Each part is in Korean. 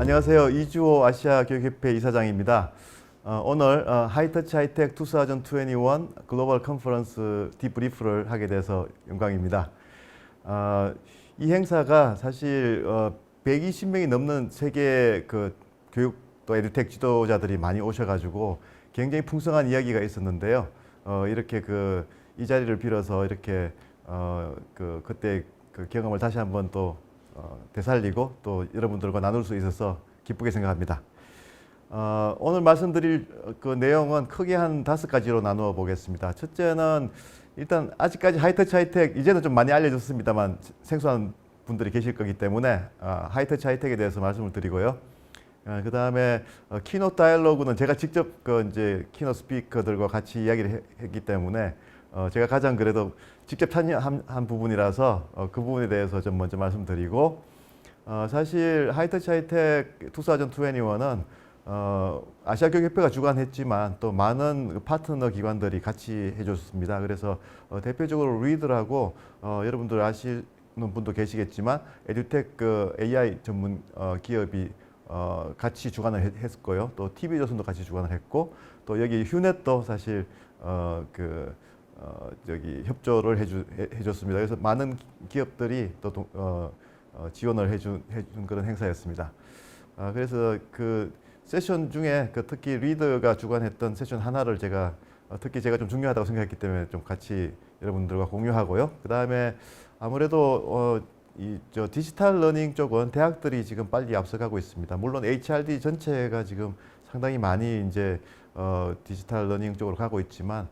안녕하세요. 이주호 아시아 교육협회 이사장입니다. 오늘 하이터치 하이텍 2021 글로벌 컨퍼런스 디브리프를 하게 돼서 영광입니다. 이 행사가 사실 120명이 넘는 세계 그 교육 또 에듀텍 지도자들이 많이 오셔가지고 굉장히 풍성한 이야기가 있었는데요. 이렇게 이 자리를 빌어서 이렇게 그때 그 경험을 다시 한번 또 되살리고 또 여러분들과 나눌 수 있어서 기쁘게 생각합니다. 오늘 말씀드릴 그 내용은 크게 한 5가지로 나누어 보겠습니다. 첫째는 일단 아직까지 하이터치 하이텍 이제는 좀 많이 알려졌습니다만 생소한 분들이 계실 거기 때문에 하이터치 하이텍에 대해서 말씀을 드리고요. 그 다음에 키노트 다이얼로그는 제가 직접 이제 키노트 스피커들과 같이 이야기를 했기 때문에 제가 가장 그래도 직접 참여한 부분이라서 그 부분에 대해서 좀 먼저 말씀드리고, 사실 하이터치 하이텍 2021은 아시아교육협회가 주관했지만 또 많은 파트너 기관들이 같이 해줬습니다. 그래서 대표적으로 리드라고 여러분들 아시는 분도 계시겠지만 에듀텍 AI 전문 기업이 같이 주관을 했고요. 또 TV조선도 같이 주관을 했고, 또 여기 휴넷도 사실 저기 협조를 해줬습니다. 그래서 많은 기업들이 또 지원을 해준 그런 행사였습니다. 그래서 그 세션 중에 특히 리더가 주관했던 세션 하나를 특히 제가 좀 중요하다고 생각했기 때문에 좀 같이 여러분들과 공유하고요. 그 다음에 아무래도 디지털 러닝 쪽은 대학들이 지금 빨리 앞서가고 있습니다. 물론 HRD 전체가 지금 상당히 많이 이제 디지털 러닝 쪽으로 가고 있지만,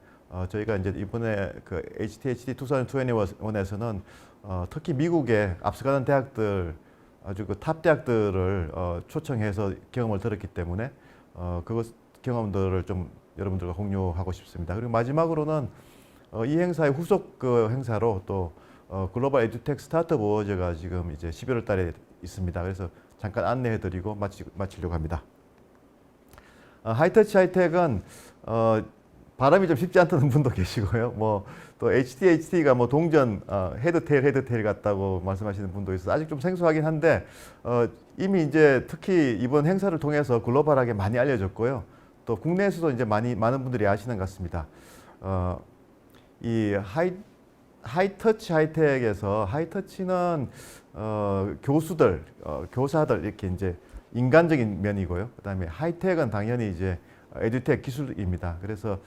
저희가 이제 이번에 그 HTHD 2021에서는 특히 미국의 앞서가는 대학들, 아주 탑 대학들을 초청해서 경험을 들었기 때문에 경험들을 좀 여러분들과 공유하고 싶습니다. 그리고 마지막으로는 이 행사의 후속 행사로 또 글로벌 에듀텍 스타트업 어워즈가 지금 이제 11월 달에 있습니다. 그래서 잠깐 안내해드리고 마치려고 합니다. 하이터치 하이텍은 발음이 좀 쉽지 않다는 분도 계시고요. 또 HTHT가 동전 헤드테일 같다고 말씀하시는 분도 있어서 아직 좀 생소하긴 한데, 이미 이제 특히 이번 행사를 통해서 글로벌하게 많이 알려졌고요. 또 국내에서도 이제 많은 분들이 아시는 것 같습니다. 이 하이터치 하이텍에서 하이터치는 교수들, 교사들 이렇게 이제 인간적인 면이고요. 그다음에 하이텍은 당연히 이제 에듀텍 기술입니다. 그래서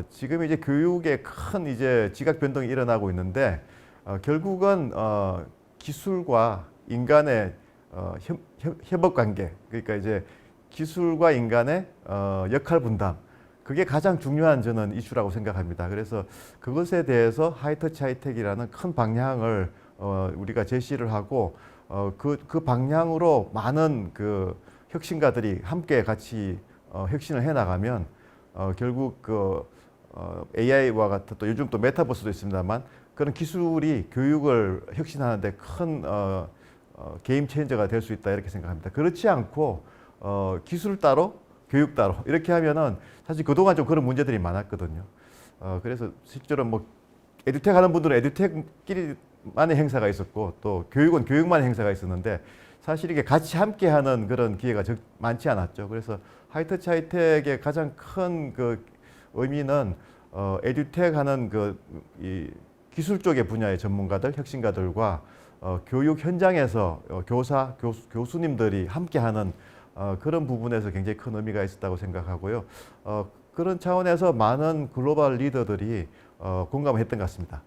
지금 이제 교육에 큰 이제 지각 변동이 일어나고 있는데, 결국은 기술과 인간의 협업 관계, 그러니까 이제 기술과 인간의 역할 분담, 그게 가장 중요한 저는 이슈라고 생각합니다. 그래서 그것에 대해서 하이터치 하이텍이라는 큰 방향을 우리가 제시를 하고, 그 방향으로 많은 혁신가들이 함께 같이 혁신을 해나가면 결국 AI와 같은, 또 요즘 또 메타버스도 있습니다만, 그런 기술이 교육을 혁신하는데 큰 게임 체인저가 될 수 있다 이렇게 생각합니다. 그렇지 않고 기술 따로 교육 따로 이렇게 하면은 사실 그동안 좀 그런 문제들이 많았거든요. 그래서 실제로 에듀텍 하는 분들은 에듀텍끼리만의 행사가 있었고, 또 교육은 교육만의 행사가 있었는데, 사실 이게 같이 함께하는 그런 기회가 많지 않았죠. 그래서 하이터치 하이텍의 가장 큰 의미는 에듀텍 하는 이 기술 쪽의 분야의 전문가들, 혁신가들과 교육 현장에서 교수님들이 함께하는 그런 부분에서 굉장히 큰 의미가 있었다고 생각하고요. 그런 차원에서 많은 글로벌 리더들이 공감을 했던 것 같습니다.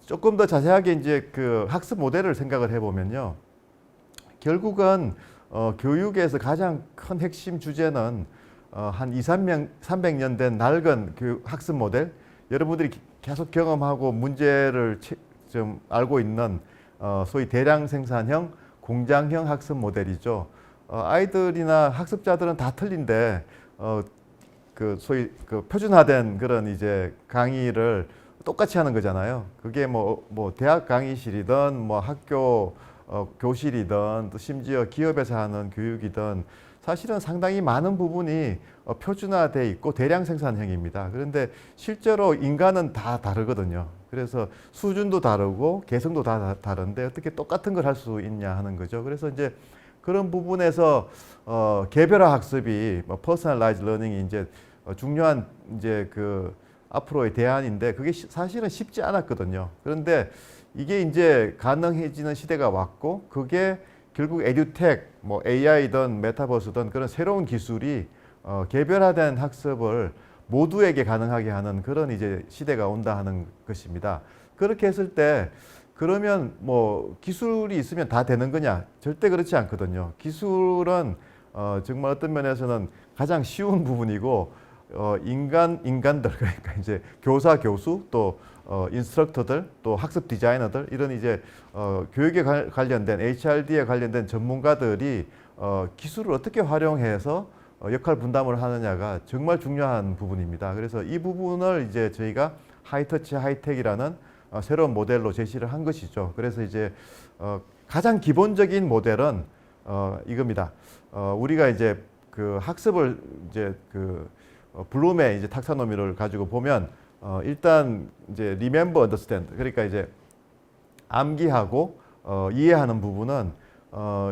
조금 더 자세하게 이제 학습 모델을 생각을 해보면요. 결국은 교육에서 가장 큰 핵심 주제는 한 300년 된 낡은 학습 모델, 여러분들이 계속 경험하고 문제를 좀 알고 있는 소위 대량 생산형, 공장형 학습 모델이죠. 아이들이나 학습자들은 다 틀린데 소위 표준화된 그런 이제 강의를 똑같이 하는 거잖아요. 그게 대학 강의실이든 학교 교실이든 또 심지어 기업에서 하는 교육이든 사실은 상당히 많은 부분이 표준화돼 있고 대량 생산형입니다. 그런데 실제로 인간은 다 다르거든요. 그래서 수준도 다르고 개성도 다 다른데 어떻게 똑같은 걸 할 수 있냐 하는 거죠. 그래서 이제 그런 부분에서 개별화 학습이 뭐 퍼스널라이즈 러닝이 이제 중요한 이제 그 앞으로의 대안인데 그게 사실은 쉽지 않았거든요. 그런데 이게 이제 가능해지는 시대가 왔고 그게 결국 에듀텍, 뭐 AI든 메타버스든 그런 새로운 기술이 개별화된 학습을 모두에게 가능하게 하는 그런 이제 시대가 온다 하는 것입니다. 그렇게 했을 때 그러면 뭐 기술이 있으면 다 되는 거냐? 절대 그렇지 않거든요. 기술은 정말 어떤 면에서는 가장 쉬운 부분이고 인간들 그러니까 이제 교사, 교수 또 인스트럭터들 또 학습 디자이너들 이런 이제 교육에 관련된 HRD에 관련된 전문가들이 기술을 어떻게 활용해서 역할 분담을 하느냐가 정말 중요한 부분입니다. 그래서 이 부분을 이제 저희가 하이터치 하이텍이라는 새로운 모델로 제시를 한 것이죠. 그래서 이제 가장 기본적인 모델은 이겁니다. 우리가 이제 그 학습을 이제 그 블룸의 이제 탁사노미를 가지고 보면 일단 이제 remember, understand 그러니까 이제 암기하고 이해하는 부분은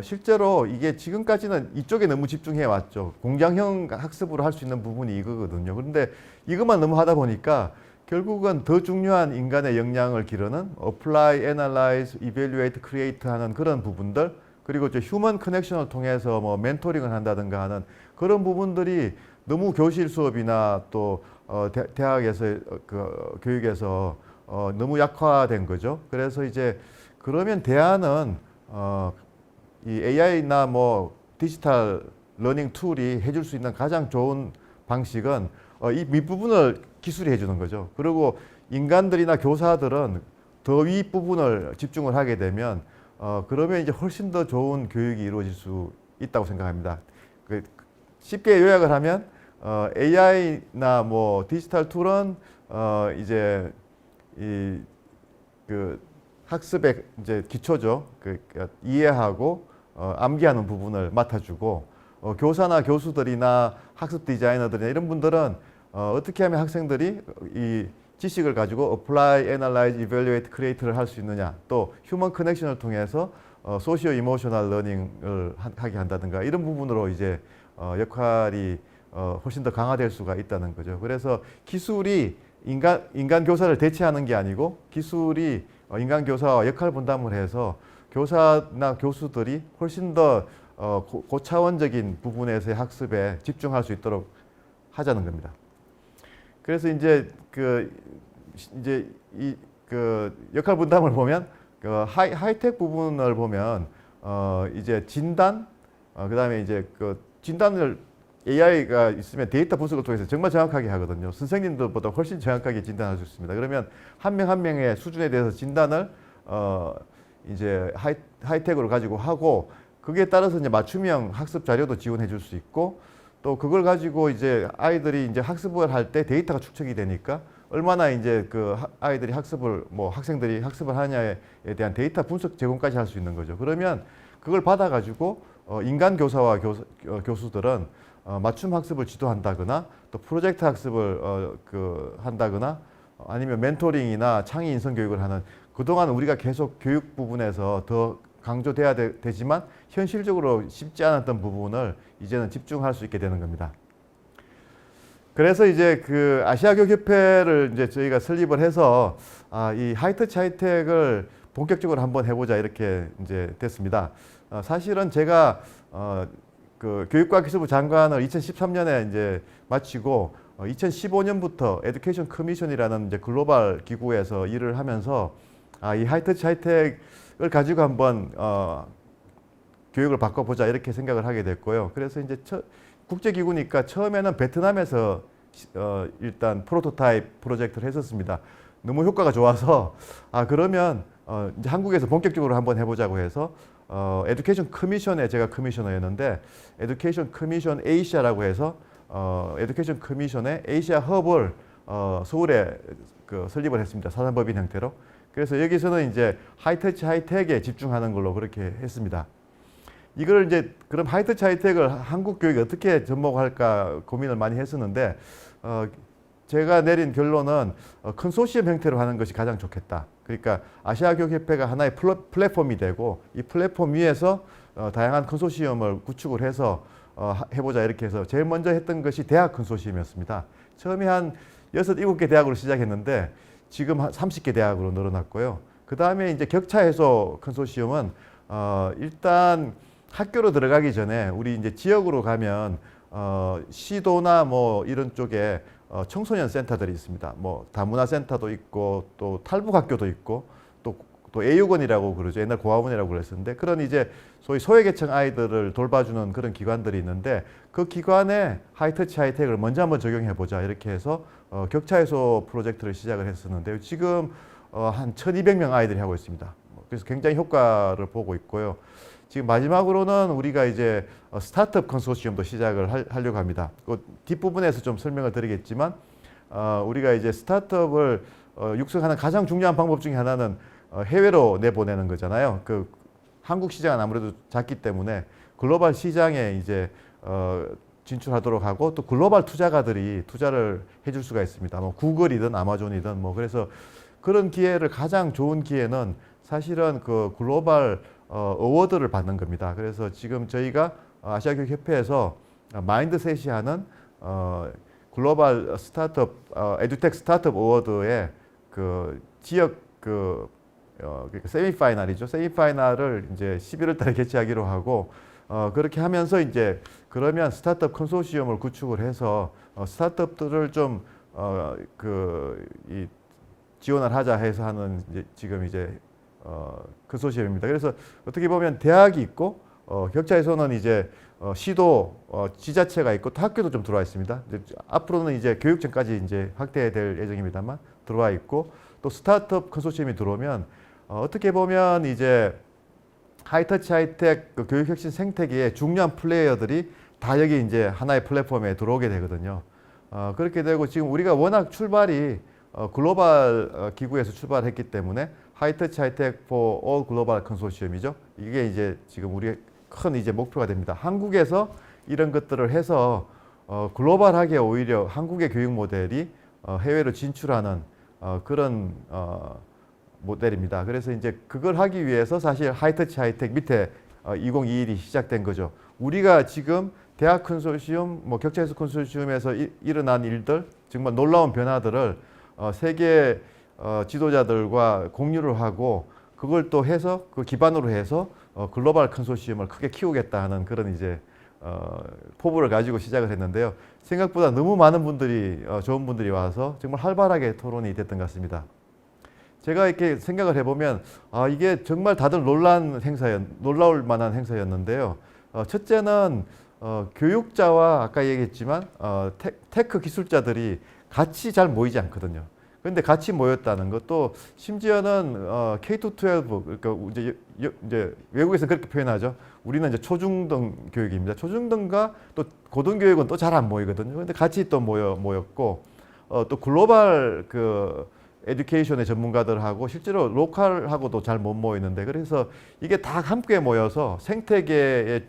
실제로 이게 지금까지는 이쪽에 너무 집중해 왔죠. 공장형 학습으로 할 수 있는 부분이 이거거든요. 그런데 이것만 너무 하다 보니까 결국은 더 중요한 인간의 역량을 기르는 apply, analyze, evaluate, create 하는 그런 부분들 그리고 이제 휴먼 커넥션을 통해서 뭐 멘토링을 한다든가 하는 그런 부분들이 너무 교실 수업이나 또 대학에서 그 교육에서 너무 약화된 거죠. 그래서 이제 그러면 대안은 이 AI나 뭐 디지털 러닝 툴이 해줄 수 있는 가장 좋은 방식은 이 밑부분을 기술이 해주는 거죠. 그리고 인간들이나 교사들은 더 윗부분을 집중을 하게 되면 그러면 이제 훨씬 더 좋은 교육이 이루어질 수 있다고 생각합니다. 쉽게 요약을 하면 AI나 뭐 디지털 툴은 이제 이 그 학습의 이제 기초죠. 이해하고 암기하는 부분을 맡아주고 교사나 교수들이나 학습 디자이너들이나 이런 분들은 어떻게 하면 학생들이 이 지식을 가지고 apply, analyze, evaluate, create를 할 수 있느냐 또 휴먼 커넥션을 통해서 소시오 이모셔널 러닝을 하게 한다든가 이런 부분으로 이제 역할이 훨씬 더 강화될 수가 있다는 거죠. 그래서 기술이 인간 교사를 대체하는 게 아니고 기술이 인간 교사와 역할 분담을 해서 교사나 교수들이 훨씬 더 고차원적인 부분에서의 학습에 집중할 수 있도록 하자는 겁니다. 그래서 이제 이 역할 분담을 보면 하이텍 부분을 보면 이제 진단 그다음에 이제 진단을 AI가 있으면 데이터 분석을 통해서 정말 정확하게 하거든요. 선생님들보다 훨씬 정확하게 진단할 수 있습니다. 그러면 한 명 한 명의 수준에 대해서 진단을 이제 하이텍으로 가지고 하고 그게 따라서 이제 맞춤형 학습 자료도 지원해 줄 수 있고 또 그걸 가지고 이제 아이들이 이제 학습을 할 때 데이터가 축적이 되니까 얼마나 이제 그 아이들이 학생들이 학습을 하냐에 대한 데이터 분석 제공까지 할 수 있는 거죠. 그러면 그걸 받아가지고 인간 교사와 교수들은 맞춤 학습을 지도한다거나 또 프로젝트 학습을 한다거나 아니면 멘토링이나 창의 인성 교육을 하는 그동안 우리가 계속 교육 부분에서 더 강조돼야 되지만 현실적으로 쉽지 않았던 부분을 이제는 집중할 수 있게 되는 겁니다. 그래서 이제 그 아시아교육협회를 이제 저희가 설립을 해서 이 하이터치 하이텍을 본격적으로 한번 해보자 이렇게 이제 됐습니다. 사실은 제가 그 교육과기술부 장관을 2013년에 이제 마치고 2015년부터 에듀케이션 커미션이라는 이제 글로벌 기구에서 일을 하면서 이 하이터치 하이텍을 가지고 한번 교육을 바꿔보자 이렇게 생각을 하게 됐고요. 그래서 이제 국제기구니까 처음에는 베트남에서 일단 프로토타입 프로젝트를 했었습니다. 너무 효과가 좋아서 그러면 이제 한국에서 본격적으로 한번 해보자고 해서 에듀케이션 커미션에 제가 커미셔너였는데 에듀케이션 커미션 에이시아라고 해서 에듀케이션 커미션의 에이시아 헙을 서울에 설립을 했습니다. 사단법인 형태로. 그래서 여기서는 이제 하이터치 하이텍에 집중하는 걸로 그렇게 했습니다. 이걸 이제 그럼 하이터치 하이텍을 한국 교육에 어떻게 접목할까 고민을 많이 했었는데 제가 내린 결론은 컨소시엄 형태로 하는 것이 가장 좋겠다. 그러니까 아시아교육협회가 하나의 플랫폼이 되고 이 플랫폼 위에서 다양한 컨소시엄을 구축을 해서 해보자 이렇게 해서 제일 먼저 했던 것이 대학 컨소시엄이었습니다. 처음에 한 6, 7개 대학으로 시작했는데 지금 한 30개 대학으로 늘어났고요. 그 다음에 이제 격차 해소 컨소시엄은 일단 학교로 들어가기 전에 우리 이제 지역으로 가면 시도나 뭐 이런 쪽에 청소년 센터들이 있습니다. 뭐 다문화 센터도 있고 또 탈북학교도 있고 또 애육원이라고 그러죠. 옛날 고아원이라고 그랬었는데 그런 이제 소위 소외계층 아이들을 돌봐주는 그런 기관들이 있는데 그 기관에 하이터치 하이텍을 먼저 한번 적용해 보자 이렇게 해서 격차 해소 프로젝트를 시작을 했었는데요. 지금 한 1,200명 아이들이 하고 있습니다. 그래서 굉장히 효과를 보고 있고요. 지금 마지막으로는 우리가 이제 스타트업 컨소시엄도 시작을 하려고 합니다. 그 뒷부분에서 좀 설명을 드리겠지만 우리가 이제 스타트업을 육성하는 가장 중요한 방법 중에 하나는 해외로 내보내는 거잖아요. 그 한국 시장은 아무래도 작기 때문에 글로벌 시장에 이제 진출하도록 하고 또 글로벌 투자가들이 투자를 해줄 수가 있습니다. 뭐 구글이든 아마존이든 뭐 그래서 그런 기회를 가장 좋은 기회는 사실은 그 글로벌 어워드를 받는 겁니다. 그래서 지금 저희가 아시아교육협회에서 마인드셋이 하는 글로벌 스타트업 에듀텍 스타트업 어워드의 그 지역 그러니까 세미파이널이죠. 세미파이널을 이제 11월 달에 개최하기로 하고 그렇게 하면서 이제 그러면 스타트업 컨소시엄을 구축을 해서 스타트업들을 좀 이 지원을 하자 해서 하는 지금 이제 컨소시엄입니다. 그래서 어떻게 보면 대학이 있고 격차에서는 이제 시도 지자체가 있고 또 학교도 좀 들어와 있습니다. 앞으로는 이제 교육청까지 이제 확대될 예정입니다만 들어와 있고 또 스타트업 컨소시엄이 들어오면 어떻게 보면 이제 하이터치 하이텍 그 교육혁신 생태계의 중요한 플레이어들이 다 여기 이제 하나의 플랫폼에 들어오게 되거든요. 그렇게 되고 지금 우리가 워낙 출발이 글로벌 기구에서 출발했기 때문에 하이터치 하이텍 for all 글로벌 컨소시엄이죠. 이게 이제 지금 우리의 큰 이제 목표가 됩니다. 한국에서 이런 것들을 해서 글로벌하게 오히려 한국의 교육 모델이 해외로 진출하는 그런 모델입니다. 그래서 이제 그걸 하기 위해서 사실 하이터치 하이텍 밑에 2021이 시작된 거죠. 우리가 지금 대학 컨소시엄, 뭐 격차해소 컨소시엄에서 일어난 일들, 정말 놀라운 변화들을 세계 지도자들과 공유를 하고 그걸 또 해서 그 기반으로 해서 글로벌 컨소시엄을 크게 키우겠다 하는 그런 이제 포부를 가지고 시작을 했는데요. 생각보다 너무 많은 분들이 좋은 분들이 와서 정말 활발하게 토론이 됐던 것 같습니다. 제가 이렇게 생각을 해보면 이게 정말 다들 놀라울 만한 행사였는데요. 첫째는 교육자와 아까 얘기했지만 테크 기술자들이 같이 잘 모이지 않거든요. 그런데 같이 모였다는 것도 심지어는 K-12 그러니까 이제 외국에서는 그렇게 표현하죠. 우리는 이제 초중등 교육입니다. 초중등과 또 고등교육은 또 잘 안 모이거든요. 그런데 같이 또 모였고 또 글로벌 그 에듀케이션의 전문가들하고 실제로 로컬하고도 잘 못 모이는데 그래서 이게 다 함께 모여서 생태계의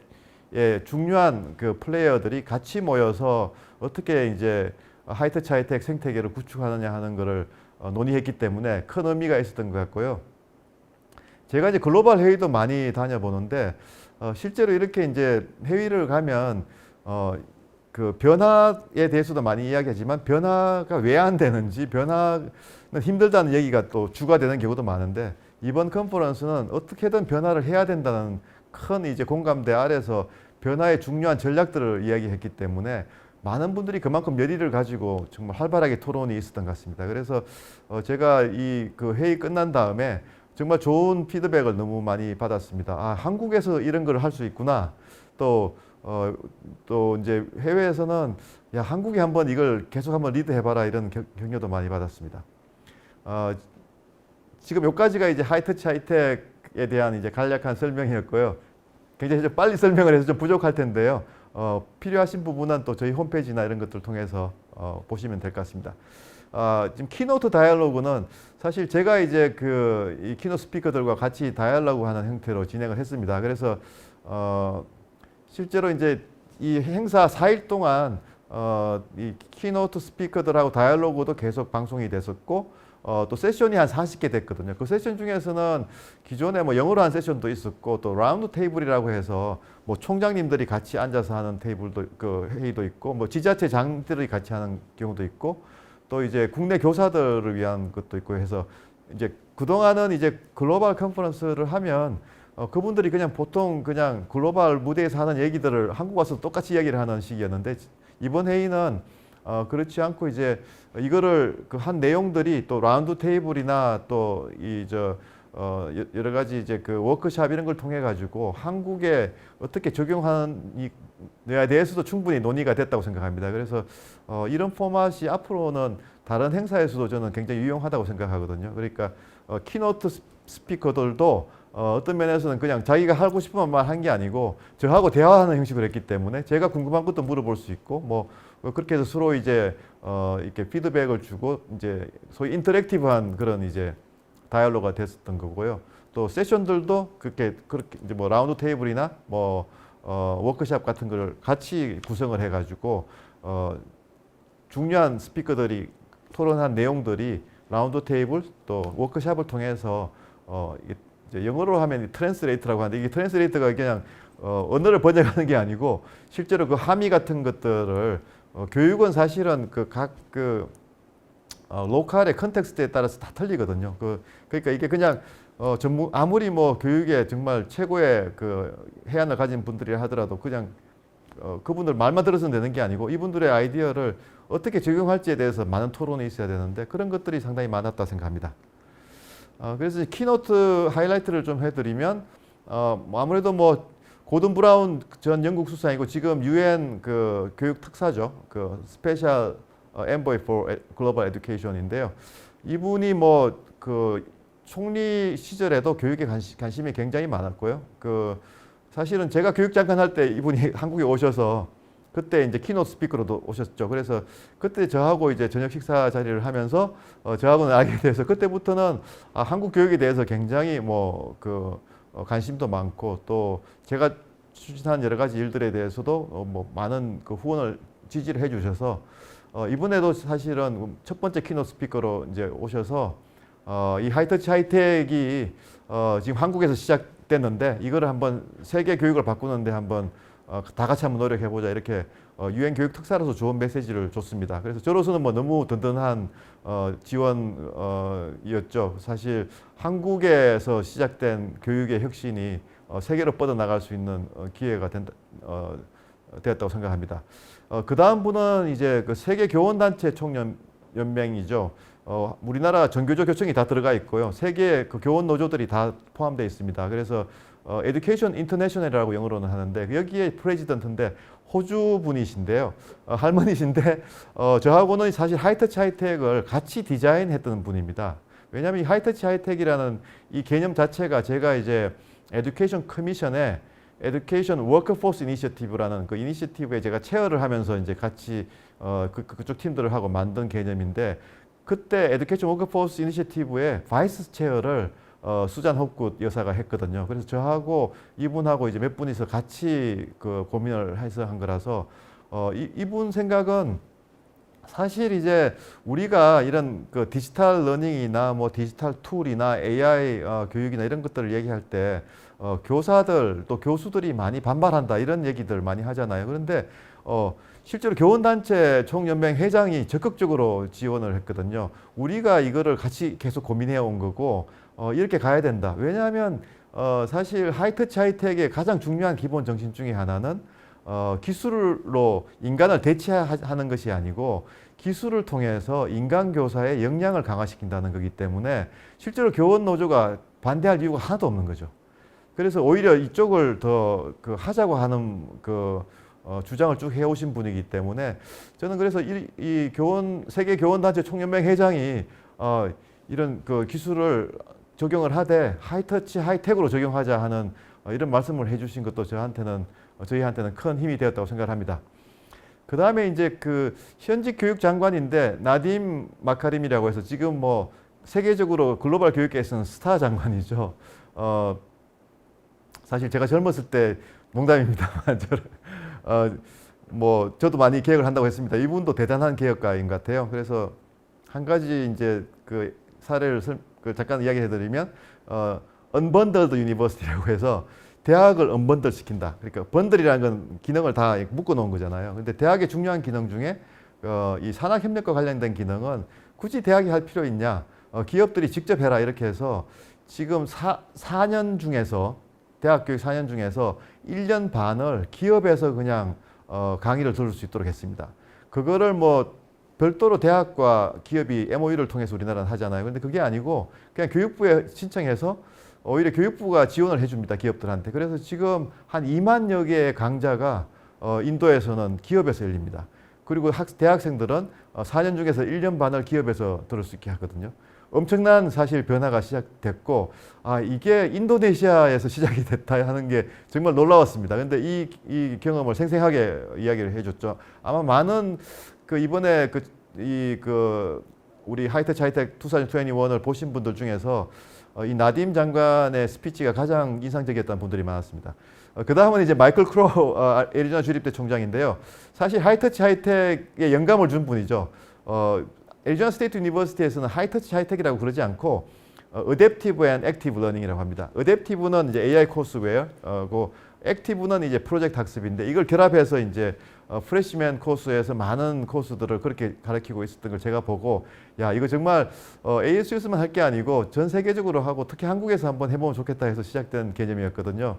중요한 그 플레이어들이 같이 모여서 어떻게 이제 하이터치 하이텍 생태계를 구축하느냐 하는 것을 논의했기 때문에 큰 의미가 있었던 것 같고요. 제가 이제 글로벌 회의도 많이 다녀보는데 실제로 이렇게 이제 회의를 가면 그 변화에 대해서도 많이 이야기하지만 변화가 왜 안 되는지 변화는 힘들다는 얘기가 또 주가 되는 경우도 많은데 이번 컨퍼런스는 어떻게든 변화를 해야 된다는 큰 이제 공감대 아래서 변화의 중요한 전략들을 이야기했기 때문에 많은 분들이 그만큼 열의를 가지고 정말 활발하게 토론이 있었던 것 같습니다. 그래서 제가 이 그 회의 끝난 다음에 정말 좋은 피드백을 너무 많이 받았습니다. 한국에서 이런 걸 할 수 있구나. 또 이제 해외에서는 야, 한국이 한번 이걸 계속 한번 리드해봐라 이런 격려도 많이 받았습니다. 지금 여기까지가 이제 하이터치 하이텍에 대한 이제 간략한 설명이었고요. 굉장히 좀 빨리 설명을 해서 좀 부족할 텐데요. 필요하신 부분은 또 저희 홈페이지나 이런 것들 통해서 보시면 될 것 같습니다. 지금 키노트 다이얼로그는 사실 제가 이제 이 키노트 스피커들과 같이 다이얼로그하는 형태로 진행을 했습니다. 그래서 실제로 이제 이 행사 4일 동안 이 키노트 스피커들하고 다이얼로그도 계속 방송이 됐었고 또 세션이 한 40개 됐거든요. 그 세션 중에서는 기존에 뭐 영어로 한 세션도 있었고 또 라운드 테이블이라고 해서 뭐 총장님들이 같이 앉아서 하는 테이블도 그 회의도 있고 뭐 지자체 장들이 같이 하는 경우도 있고 또 이제 국내 교사들을 위한 것도 있고 해서 이제 그동안은 이제 글로벌 컨퍼런스를 하면 그분들이 그냥 보통 그냥 글로벌 무대에서 하는 얘기들을 한국 와서 똑같이 이야기를 하는 식이었는데 이번 회의는 그렇지 않고 이제 이거를 그 한 내용들이 또 라운드 테이블이나 또 여러 가지 이제 그 워크샵 이런 걸 통해 가지고 한국에 어떻게 적용하느냐에 대해서도 충분히 논의가 됐다고 생각합니다. 그래서 이런 포맷이 앞으로는 다른 행사에서도 저는 굉장히 유용하다고 생각하거든요. 그러니까 키노트 스피커들도 어떤 면에서는 그냥 자기가 하고 싶은 말 한 게 아니고 저하고 대화하는 형식으로 했기 때문에 제가 궁금한 것도 물어볼 수 있고 뭐 그렇게 해서 서로 이제 이렇게 피드백을 주고 이제 소위 인터랙티브한 그런 이제 다이얼로그가 됐었던 거고요. 또 세션들도 그렇게 이제 뭐 라운드 테이블이나 뭐 워크샵 같은 걸 같이 구성을 해가지고 중요한 스피커들이 토론한 내용들이 라운드 테이블 또 워크샵을 통해서 이제 영어로 하면 트랜스레이트라고 하는데 이게 트랜스레이트가 그냥 언어를 번역하는 게 아니고 실제로 그 함의 같은 것들을 교육은 사실은 그 로컬의 컨텍스트에 따라서 다 틀리거든요. 그러니까 이게 그냥 아무리 뭐 교육에 정말 최고의 그 해안을 가진 분들이 하더라도 그냥 그분들 말만 들어서는 되는 게 아니고 이분들의 아이디어를 어떻게 적용할지에 대해서 많은 토론이 있어야 되는데 그런 것들이 상당히 많았다 생각합니다. 그래서 키노트 하이라이트를 좀 해드리면 뭐 아무래도 뭐 고든 브라운 전 영국 수상이고 지금 UN 그 교육 특사죠. 그 스페셜 엔보이 for 글로벌 에듀케이션인데요. 이분이 뭐 그 총리 시절에도 교육에 관심이 굉장히 많았고요. 그 사실은 제가 교육장관 할 때 이분이 한국에 오셔서 그때 이제 키노트 스피커로도 오셨죠. 그래서 그때 저하고 이제 저녁 식사 자리를 하면서 저하고는 알게 돼서 그때부터는 한국 교육에 대해서 굉장히 뭐 관심도 많고 또 제가 추진한 여러 가지 일들에 대해서도 뭐 많은 그 후원을 지지를 해주셔서 이번에도 사실은 첫 번째 키노트 스피커로 이제 오셔서 이 하이터치 하이텍이 지금 한국에서 시작됐는데 이거를 한번 세계 교육을 바꾸는데 한번 다 같이 한번 노력해보자 이렇게 유엔 교육 특사로서 좋은 메시지를 줬습니다. 그래서 저로서는 뭐 너무 든든한 지원이었죠. 사실 한국에서 시작된 교육의 혁신이 세계로 뻗어나갈 수 있는 기회가 되었다고 생각합니다. 그 다음 분은 이제 그 세계 교원단체 총연맹이죠. 우리나라 전교조 교청이 다 들어가 있고요. 세계 그 교원 노조들이 다 포함되어 있습니다. 그래서 에듀케이션 인터내셔널이라고 영어로는 하는데 여기에 프레지던트인데 호주 분이신데요. 할머니신데 저하고는 사실 하이터치 하이텍을 같이 디자인했던 분입니다. 왜냐하면 이 하이터치 하이텍이라는 이 개념 자체가 제가 이제 에듀케이션 커미션에 에듀케이션 워크포스 이니셔티브라는 그 이니셔티브에 제가 체어를 하면서 이제 같이 그쪽 팀들을 하고 만든 개념인데 그때 에듀케이션 워크포스 이니셔티브의 바이스 체어를 수잔 홉굿 여사가 했거든요. 그래서 저하고 이분하고 이제 몇 분이서 같이 그 고민을 해서 한 거라서 이분 생각은 사실 이제 우리가 이런 그 디지털 러닝이나 뭐 디지털 툴이나 AI 교육이나 이런 것들을 얘기할 때 교사들 또 교수들이 많이 반발한다 이런 얘기들 많이 하잖아요. 그런데 실제로 교원단체 총연맹 회장이 적극적으로 지원을 했거든요. 우리가 이거를 같이 계속 고민해 온 거고 이렇게 가야 된다. 왜냐하면 사실 하이터치 하이텍의 가장 중요한 기본 정신 중에 하나는 기술로 인간을 대체하는 것이 아니고 기술을 통해서 인간 교사의 역량을 강화시킨다는 거기 때문에 실제로 교원 노조가 반대할 이유가 하나도 없는 거죠. 그래서 오히려 이쪽을 더 하자고 하는 주장을 쭉 해오신 분이기 때문에 저는 그래서 이 세계 교원단체 총연맹 회장이 이런 그 기술을 적용을 하되 하이터치 하이텍으로 적용하자 하는 이런 말씀을 해주신 것도 저희한테는 큰 힘이 되었다고 생각합니다. 그 다음에 이제 그 현직 교육 장관인데 나딤 마카림이라고 해서 지금 뭐 세계적으로 글로벌 교육계에서는 스타 장관이죠. 사실 제가 젊었을 때 농담입니다만 뭐 저도 많이 개혁을 한다고 했습니다. 이분도 대단한 개혁가인 것 같아요. 그래서 한 가지 이제 그 사례를 잠깐 이야기해드리면 언번들드 유니버시티라고 해서 대학을 언번들 시킨다. 그러니까 번들이라는 건 기능을 다 묶어놓은 거잖아요. 근데 대학의 중요한 기능 중에 이 산학협력과 관련된 기능은 굳이 대학이 할 필요 있냐? 기업들이 직접 해라 이렇게 해서 지금 4년 중에서 대학 교육 4년 중에서 1년 반을 기업에서 그냥 강의를 들을 수 있도록 했습니다. 그거를 뭐 별도로 대학과 기업이 MOU를 통해서 우리나라는 하잖아요. 근데 그게 아니고 그냥 교육부에 신청해서 오히려 교육부가 지원을 해줍니다. 기업들한테. 그래서 지금 한 2만여 개의 강좌가 인도에서는 기업에서 열립니다. 그리고 대학생들은 4년 중에서 1년 반을 기업에서 들을 수 있게 하거든요. 엄청난 사실 변화가 시작됐고 이게 인도네시아에서 시작이 됐다 하는 게 정말 놀라웠습니다. 근데 이 경험을 생생하게 이야기를 해줬죠. 아마 많은 이번에 우리 하이터치 하이텍 2021을 보신 분들 중에서 이 나딤 장관의 스피치가 가장 인상적이었던 분들이 많았습니다. 그 다음은 이제 마이클 크로우 애리조나 주립대 총장인데요. 사실 하이터치 하이텍에 영감을 준 분이죠. 애리조나 스테이트 유니버시티에서는 하이터치 하이텍이라고 그러지 않고 어댑티브 앤 액티브 러닝이라고 합니다. 어댑티브는 이제 AI 코스웨어고 액티브는 이제 프로젝트 학습인데 이걸 결합해서 이제 프레시맨 코스에서 많은 코스들을 그렇게 가르치고 있었던 걸 제가 보고 야 이거 정말 ASU에서만 할 게 아니고 전 세계적으로 하고 특히 한국에서 한번 해보면 좋겠다 해서 시작된 개념이었거든요.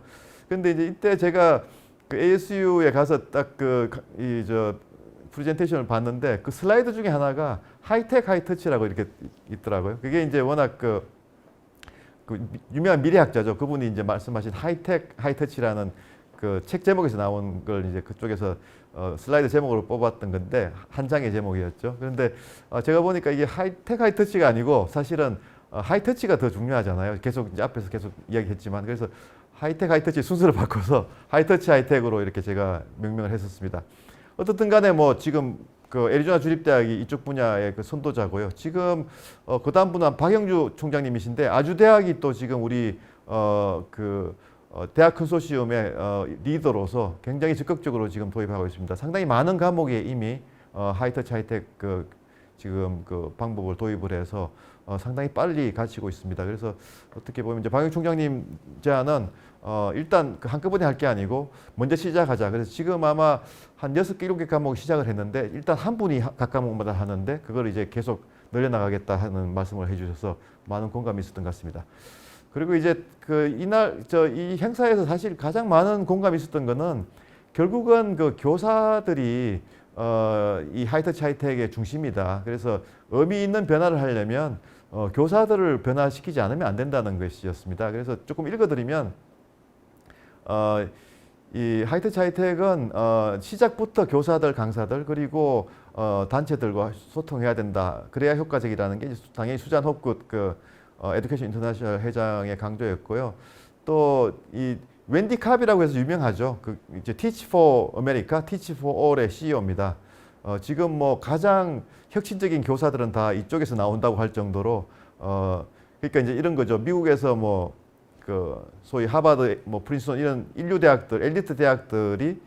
근데 이제 이때 제가 그 ASU에 가서 딱 프레젠테이션을 봤는데 그 슬라이드 중에 하나가 하이텍 하이터치라고 이렇게 있더라고요. 그게 이제 워낙 그 유명한 미래학자죠. 그분이 이제 말씀하신 하이텍 하이터치라는 그 책 제목에서 나온 걸 이제 그쪽에서 슬라이드 제목으로 뽑았던 건데 한 장의 제목이었죠. 그런데 제가 보니까 이게 하이텍 하이터치가 아니고 사실은 하이터치가 더 중요하잖아요. 계속 이제 앞에서 계속 이야기했지만 그래서 하이텍 하이터치 순서를 바꿔서 하이터치 하이텍으로 이렇게 제가 명명을 했었습니다. 어떻든 간에 뭐 지금 그 애리조나 주립대학이 이쪽 분야의 그 선도자고요. 지금 그 다음 분은 박영주 총장님이신데 아주대학이 또 지금 우리 대학 컨소시엄의 리더로서 굉장히 적극적으로 지금 도입하고 있습니다. 상당히 많은 과목에 이미 하이터치 하이텍 지금 방법을 도입을 해서 상당히 빨리 가르치고 있습니다. 그래서 어떻게 보면 이제 박영주 총장님 제안은 일단 한꺼번에 할 게 아니고 먼저 시작하자. 그래서 지금 아마 한 6개, 7개 과목 시작을 했는데 일단 한 분이 각 과목마다 하는데 그걸 이제 계속 늘려나가겠다 하는 말씀을 해주셔서 많은 공감이 있었던 것 같습니다. 그리고 이제 이 행사에서 사실 가장 많은 공감이 있었던 거는 결국은 그 교사들이 이 하이터치 하이텍의 중심이다. 그래서 의미 있는 변화를 하려면 교사들을 변화시키지 않으면 안 된다는 것이었습니다. 그래서 조금 읽어드리면 이 하이터치 하이텍은 시작부터 교사들, 강사들 그리고 단체들과 소통해야 된다. 그래야 효과적이라는 게 당연히 수잔 홉굿 에듀케이션 인터내셔널 회장의 강조였고요. 또 이 웬디 캅이라고 해서 유명하죠. 이제 Teach for America, Teach for All의 CEO입니다. 지금 뭐 가장 혁신적인 교사들은 다 이쪽에서 나온다고 할 정도로 그러니까 이제 이런 거죠. 미국에서 뭐 소위 하버드, 뭐 프린스턴 이런 인류 대학들, 엘리트 대학들이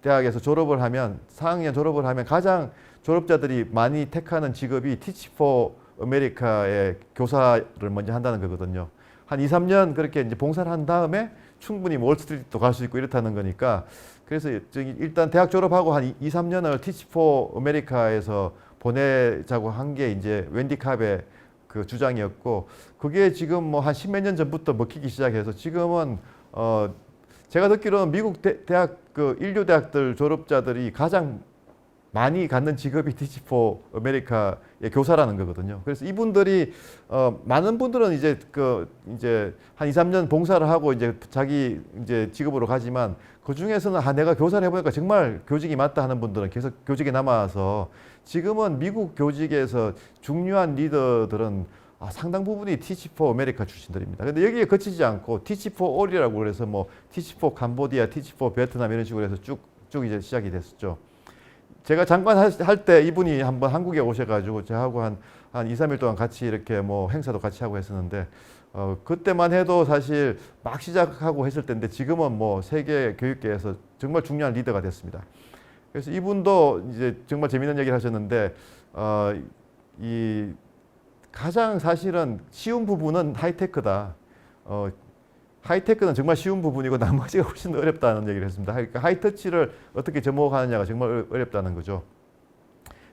대학에서 졸업을 하면 4학년 졸업을 하면 가장 졸업자들이 많이 택하는 직업이 Teach for America의 교사를 먼저 한다는 거거든요. 한 2, 3년 그렇게 이제 봉사를 한 다음에 충분히 월스트리트도 갈 수 있고 이렇다는 거니까 그래서 일단 대학 졸업하고 한 2, 3년을 Teach for America에서 보내자고 한 게 이제 웬디 캅의 그 주장이었고 그게 지금 뭐 한 10몇 년 전부터 먹히기 시작해서 지금은 제가 듣기로는 미국 대학 인류 대학들 졸업자들이 가장 많이 갖는 직업이 Teach for America의 교사라는 거거든요. 그래서 이분들이 많은 분들은 이제 이제 한 2, 3년 봉사를 하고 이제 자기 이제 직업으로 가지만 그 중에서는 내가 교사를 해보니까 정말 교직이 맞다 하는 분들은 계속 교직에 남아서 지금은 미국 교직에서 중요한 리더들은 상당 부분이 Teach for America 출신들입니다. 근데 여기에 그치지 않고 Teach for All이라고 그래서 뭐 Teach for Cambodia, Teach for 베트남 이런 식으로 해서 쭉 이제 시작이 됐었죠. 제가 잠깐 할 때 이분이 한번 한국에 오셔가지고 저하고 한 2, 3일 동안 같이 이렇게 뭐 행사도 같이 하고 했었는데 그때만 해도 사실 막 시작하고 했을 때인데 지금은 뭐 세계 교육계에서 정말 중요한 리더가 됐습니다. 그래서 이분도 이제 정말 재미있는 얘기를 하셨는데 가장 사실은 쉬운 부분은 하이테크다. 하이테크는 정말 쉬운 부분이고 나머지가 훨씬 어렵다는 얘기를 했습니다. 그러니까 하이터치를 어떻게 접목하느냐가 정말 어렵다는 거죠.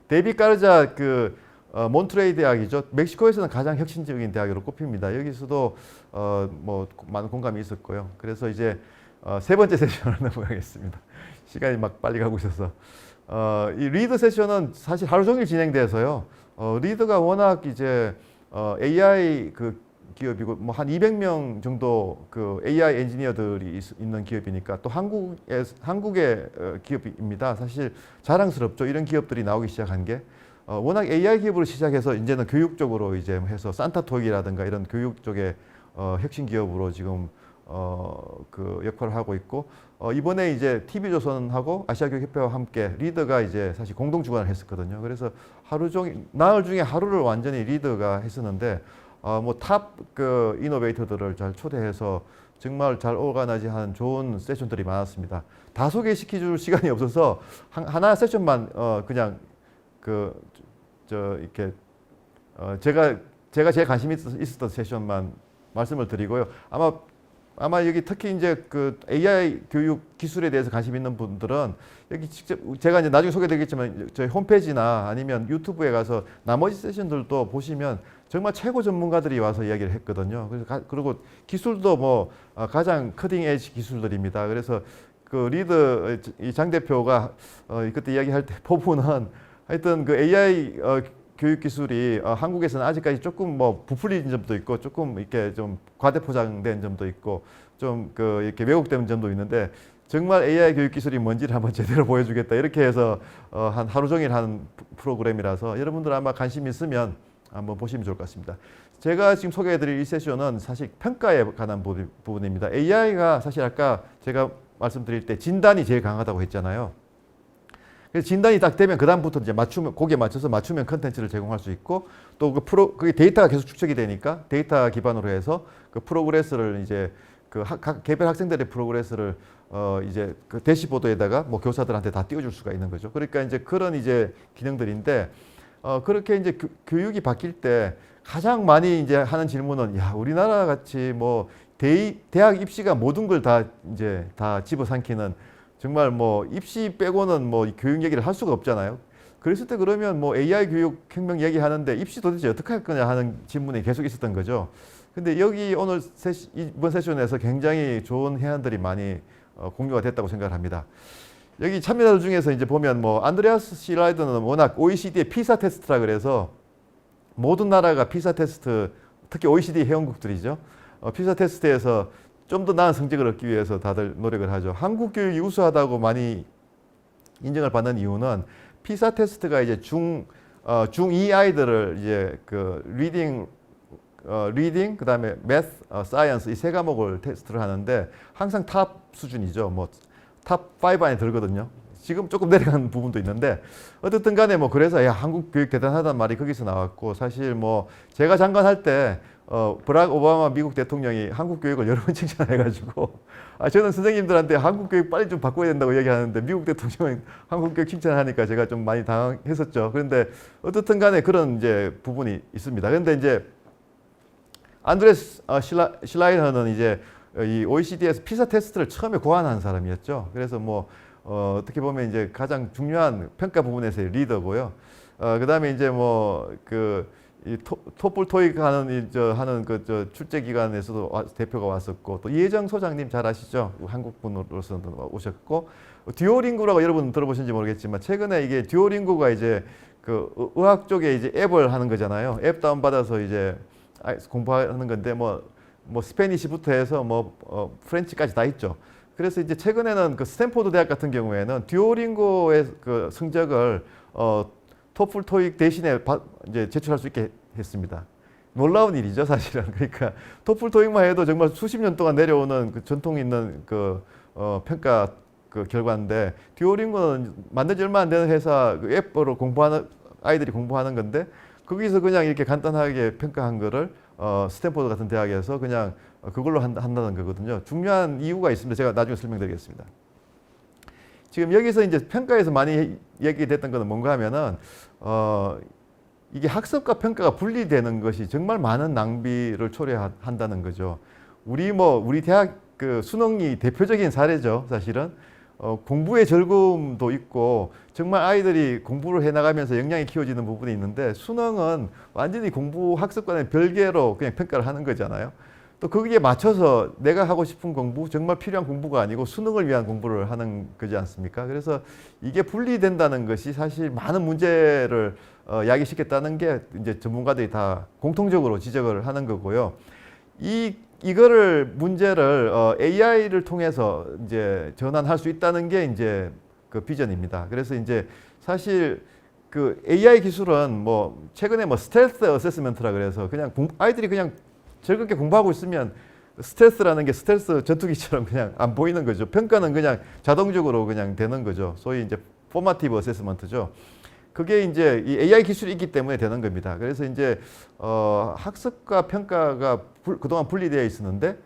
데이빗 가르자 몬트레이 대학이죠. 멕시코에서는 가장 혁신적인 대학으로 꼽힙니다. 여기서도 뭐 많은 공감이 있었고요. 그래서 이제 세 번째 세션을 넘어가겠습니다. 시간이 막 빨리 가고 있어서 이 리더 세션은 사실 하루 종일 진행돼서요. 리더가 워낙 이제 AI 기업이고 뭐 한 200명 정도 AI 엔지니어들이 있는 기업이니까 또 한국의 기업입니다. 사실 자랑스럽죠. 이런 기업들이 나오기 시작한 게 워낙 AI 기업으로 시작해서 이제는 교육 쪽으로 이제 해서 산타톡이라든가 이런 교육 쪽의 혁신 기업으로 지금 역할을 하고 있고 이번에 이제 TV조선하고 아시아교육협회와 함께 리더가 이제 사실 공동 주관을 했었거든요. 그래서 하루 종일 나흘 중에 하루를 완전히 리더가 했었는데 뭐 탑 이노베이터들을 잘 초대해서 정말 잘 오가나이즈한 좋은 세션들이 많았습니다. 다 소개시켜줄 시간이 없어서 하나 세션만 그냥 이렇게 제가 제일 관심 있었던 세션만 말씀을 드리고요. 아마 여기 특히 이제 AI 교육 기술에 대해서 관심 있는 분들은 여기 직접 제가 이제 나중에 소개드리겠지만 저희 홈페이지나 아니면 유튜브에 가서 나머지 세션들도 보시면 정말 최고 전문가들이 와서 이야기를 했거든요. 그리고 기술도 뭐 가장 커팅 에지 기술들입니다. 그래서 리더 장 대표가 그때 이야기할 때 부분은 하여튼 AI 교육 기술이 한국에서는 아직까지 조금 뭐 부풀린 점도 있고 조금 이렇게 좀 과대포장된 점도 있고 좀 이렇게 왜곡된 점도 있는데 정말 AI 교육 기술이 뭔지를 한번 제대로 보여주겠다 이렇게 해서 한 하루 종일 하는 프로그램이라서 여러분들 아마 관심 있으면 한번 보시면 좋을 것 같습니다. 제가 지금 소개해드릴 이 세션은 사실 평가에 관한 부분입니다. AI가 사실 아까 제가 말씀드릴 때 진단이 제일 강하다고 했잖아요. 그래서 진단이 딱 되면 그다음부터 이제 거기에 맞춰서 맞춤형 컨텐츠를 제공할 수 있고 또 그게 데이터가 계속 축적이 되니까 데이터 기반으로 해서 프로그레스를 이제 각 개별 학생들의 프로그레스를 이제 대시보드에다가 뭐 교사들한테 다 띄워줄 수가 있는 거죠. 그러니까 이제 그런 이제 기능들인데 그렇게 이제 교육이 바뀔 때 가장 많이 이제 하는 질문은 야 우리나라 같이 뭐 대학 입시가 모든 걸 다 집어삼키는 정말 뭐 입시 빼고는 뭐 교육 얘기를 할 수가 없잖아요. 그랬을 때 그러면 뭐 AI 교육 혁명 얘기하는데 입시 도대체 어떻게 할 거냐 하는 질문이 계속 있었던 거죠. 근데 여기 오늘 이번 세션에서 굉장히 좋은 해안들이 많이 공유가 됐다고 생각을 합니다. 여기 참여자들 중에서 이제 보면 뭐 안드레아스 실라이더는 워낙 OECD의 피사 테스트라 그래서 모든 나라가 피사 테스트 특히 OECD 회원국들이죠. 피사 테스트에서 좀 더 나은 성적을 얻기 위해서 다들 노력을 하죠. 한국 교육이 우수하다고 많이 인정을 받는 이유는 피사 테스트가 이제 중2 아이들을 이제 리딩 그다음에 매스, 사이언스 이 세 과목을 테스트를 하는데 항상 탑 수준이죠. 뭐 탑 5 안에 들거든요. 지금 조금 내려간 부분도 있는데 어쨌든 간에 뭐 그래서 야 한국 교육 대단하다는 말이 거기서 나왔고 사실 뭐 제가 장관할 때 버락 오바마 미국 대통령이 한국 교육을 여러 번 칭찬해가지고 저는 선생님들한테 한국 교육 빨리 좀 바꿔야 된다고 얘기하는데 미국 대통령이 한국 교육 칭찬하니까 제가 좀 많이 당황했었죠. 그런데 어떻든 간에 그런 이제 부분이 있습니다. 그런데 이제 안드레스 실라이너는 이제 이 OECD에서 피사 테스트를 처음에 고안한 사람이었죠. 그래서 뭐 어떻게 보면 이제 가장 중요한 평가 부분에서의 리더고요. 그다음에 이제 뭐 이 토플 토익 하는 출제 기관에서도 대표가 왔었고 또 이혜정 소장님 잘 아시죠? 한국 분으로서도 오셨고 듀오링고라고 여러분 들어보신지 모르겠지만 최근에 이게 듀오링고가 이제 의학 쪽에 이제 앱을 하는 거잖아요. 앱 다운 받아서 이제 공부하는 건데 뭐 스페니시부터 해서 프렌치까지 다 있죠. 그래서 이제 최근에는 스탠포드 대학 같은 경우에는 듀오링고의 성적을 토플 토익 대신에 이제 제출할 수 있게 했습니다. 놀라운 일이죠, 사실은. 그러니까 토플 토익만 해도 정말 수십 년 동안 내려오는 전통 있는 평가 결과인데 듀오링고는 만든 지 얼마 안 되는 회사 앱으로 공부하는 아이들이 공부하는 건데 거기서 그냥 이렇게 간단하게 평가한 거를 스탠포드 같은 대학에서 그냥 그걸로 한다는 거거든요. 중요한 이유가 있습니다. 제가 나중에 설명드리겠습니다. 지금 여기서 이제 평가에서 많이 얘기됐던 것은 뭔가 하면은 이게 학습과 평가가 분리되는 것이 정말 많은 낭비를 초래한다는 거죠. 우리 대학 그 수능이 대표적인 사례죠, 사실은. 공부의 즐거움도 있고 정말 아이들이 공부를 해나가면서 역량이 키워지는 부분이 있는데 수능은 완전히 공부 학습과는 별개로 그냥 평가를 하는 거잖아요. 또 거기에 맞춰서 내가 하고 싶은 공부, 정말 필요한 공부가 아니고 수능을 위한 공부를 하는 거지 않습니까? 그래서 이게 분리된다는 것이 사실 많은 문제를 야기시켰다는 게 이제 전문가들이 다 공통적으로 지적을 하는 거고요. 이거를 문제를 AI를 통해서 이제 전환할 수 있다는 게 이제 그 비전입니다. 그래서 이제 사실 그 AI 기술은 뭐 최근에 뭐 스텔스 어세스먼트라 그래서 그냥 아이들이 그냥 즐겁게 공부하고 있으면 스텔스라는 게 스텔스 전투기처럼 그냥 안 보이는 거죠. 평가는 그냥 자동적으로 그냥 되는 거죠. 소위 이제 포마티브 어세스먼트죠. 그게 이제 이 AI 기술이 있기 때문에 되는 겁니다. 그래서 이제 학습과 평가가 그동안 분리되어 있었는데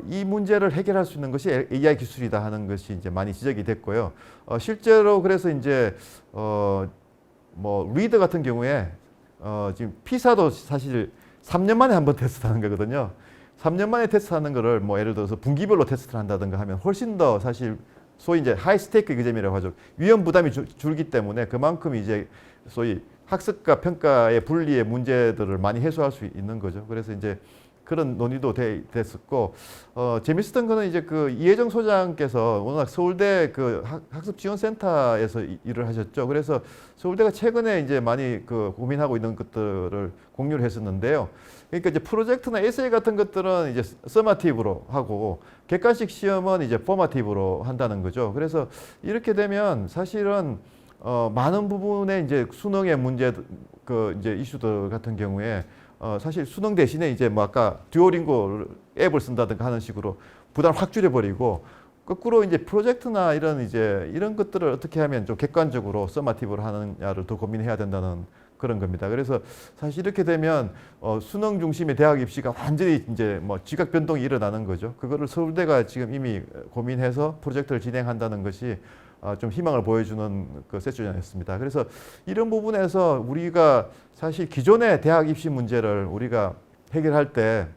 이 문제를 해결할 수 있는 것이 AI 기술이다 하는 것이 이제 많이 지적이 됐고요. 실제로 그래서 이제 뭐 리더 같은 경우에 지금 피사도 사실 3년 만에 한번 테스트하는 거거든요. 3년 만에 테스트하는 거를 뭐 예를 들어서 분기별로 테스트를 한다든가 하면 훨씬 더 사실 소위 이제 하이 스테이크 기점이라고 하죠. 위험 부담이 줄기 때문에 그만큼 이제 소위 학습과 평가의 분리의 문제들을 많이 해소할 수 있는 거죠. 그래서 이제 그런 논의도 됐었고 재밌었던 거는 이제 그 이혜정 소장께서 워낙 서울대 그 학습지원센터에서 일을 하셨죠. 그래서 서울대가 최근에 이제 많이 그 고민하고 있는 것들을 공유를 했었는데요. 그러니까 이제 프로젝트나 에세이 같은 것들은 이제 서마티브로 하고 객관식 시험은 이제 포마티브로 한다는 거죠. 그래서 이렇게 되면 사실은 많은 부분의 이제 수능의 문제 그 이제 이슈들 같은 경우에 사실 수능 대신에 이제 뭐 아까 듀오링고 앱을 쓴다든가 하는 식으로 부담을 확 줄여버리고 거꾸로 이제 프로젝트나 이런 것들을 어떻게 하면 좀 객관적으로 서마티브로 하느냐를 더 고민해야 된다는 그런 겁니다. 그래서 사실 이렇게 되면 수능 중심의 대학 입시가 완전히 이제 뭐 지각 변동이 일어나는 거죠. 그거를 서울대가 지금 이미 고민해서 프로젝트를 진행한다는 것이 좀 희망을 보여주는 그 세션이었습니다. 그래서 이런 부분에서 우리가 사실 기존의 대학 입시 문제를 우리가 해결할 때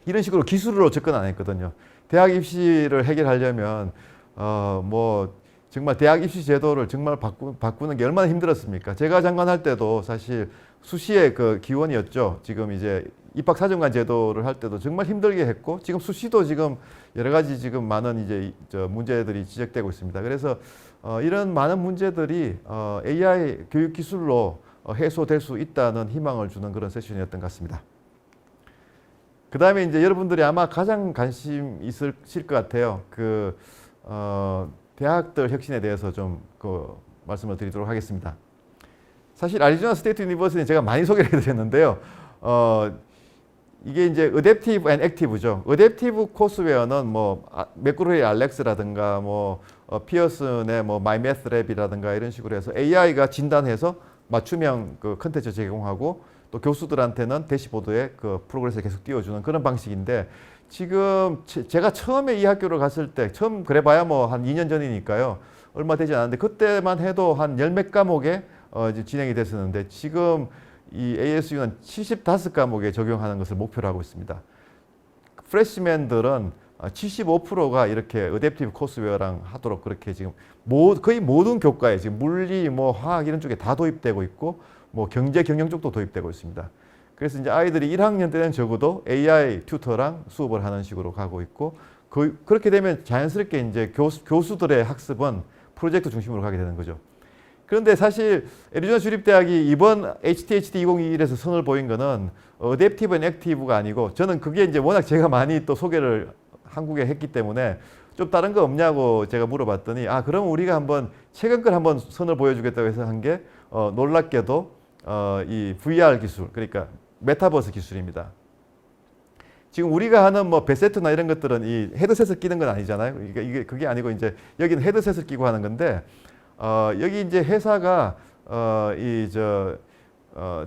이런 식으로 기술로 접근 안 했거든요. 대학 입시를 해결하려면 뭐 정말 대학 입시 제도를 정말 바꾸는 게 얼마나 힘들었습니까? 제가 장관할 때도 사실 수시의 그 기원이었죠. 지금 이제 입학사정관 제도를 할 때도 정말 힘들게 했고 지금 수시도 지금 여러 가지 지금 많은 이제 문제들이 지적되고 있습니다. 그래서 이런 많은 문제들이 AI 교육 기술로 해소될 수 있다는 희망을 주는 그런 세션이었던 것 같습니다. 그 다음에 이제 여러분들이 아마 가장 관심 있으실 것 같아요. 대학들 혁신에 대해서 좀 말씀을 드리도록 하겠습니다. 사실 애리조나 스테이트 유니버시티는 제가 많이 소개를 해드렸는데요. 이게 이제 어댑티브 앤 액티브죠. 어댑티브 코스웨어는 뭐 맥그로의 알렉스라든가 뭐 피어슨의 뭐 마이매스랩이라든가 이런 식으로 해서 AI가 진단해서 맞춤형 그 컨텐츠 제공하고 또 교수들한테는 대시보드에 그 프로그레스를 계속 띄워주는 그런 방식인데 지금 제가 처음에 이 학교를 갔을 때 처음 그래봐야 뭐 한 2년 전이니까요. 얼마 되지 않았는데 그때만 해도 한 열 몇 과목에 이제 진행이 됐었는데 지금 이 ASU는 75과목에 적용하는 것을 목표로 하고 있습니다. 프레시맨들은 75%가 이렇게 어댑티브 코스웨어랑 하도록 그렇게 지금 거의 모든 교과에 지금 물리, 뭐 화학 이런 쪽에 다 도입되고 있고 뭐 경제 경영 쪽도 도입되고 있습니다. 그래서 이제 아이들이 1학년 때는 적어도 AI 튜터랑 수업을 하는 식으로 가고 있고 그렇게 되면 자연스럽게 이제 교수들의 학습은 프로젝트 중심으로 가게 되는 거죠. 그런데 사실 애리조나 주립대학이 이번 HTHD 2021에서 선을 보인 거는 어댑티브 앤 액티브가 아니고 저는 그게 이제 워낙 제가 많이 또 소개를 한국에 했기 때문에 좀 다른 거 없냐고 제가 물어봤더니 그럼 우리가 한번 최근 걸 한번 선을 보여주겠다고 해서 한 게 놀랍게도 이 VR 기술 그러니까 메타버스 기술입니다. 지금 우리가 하는 뭐 베세트나 이런 것들은 이 헤드셋을 끼는 건 아니잖아요. 그게 아니고 이제 여기는 헤드셋을 끼고 하는 건데 여기 이제 회사가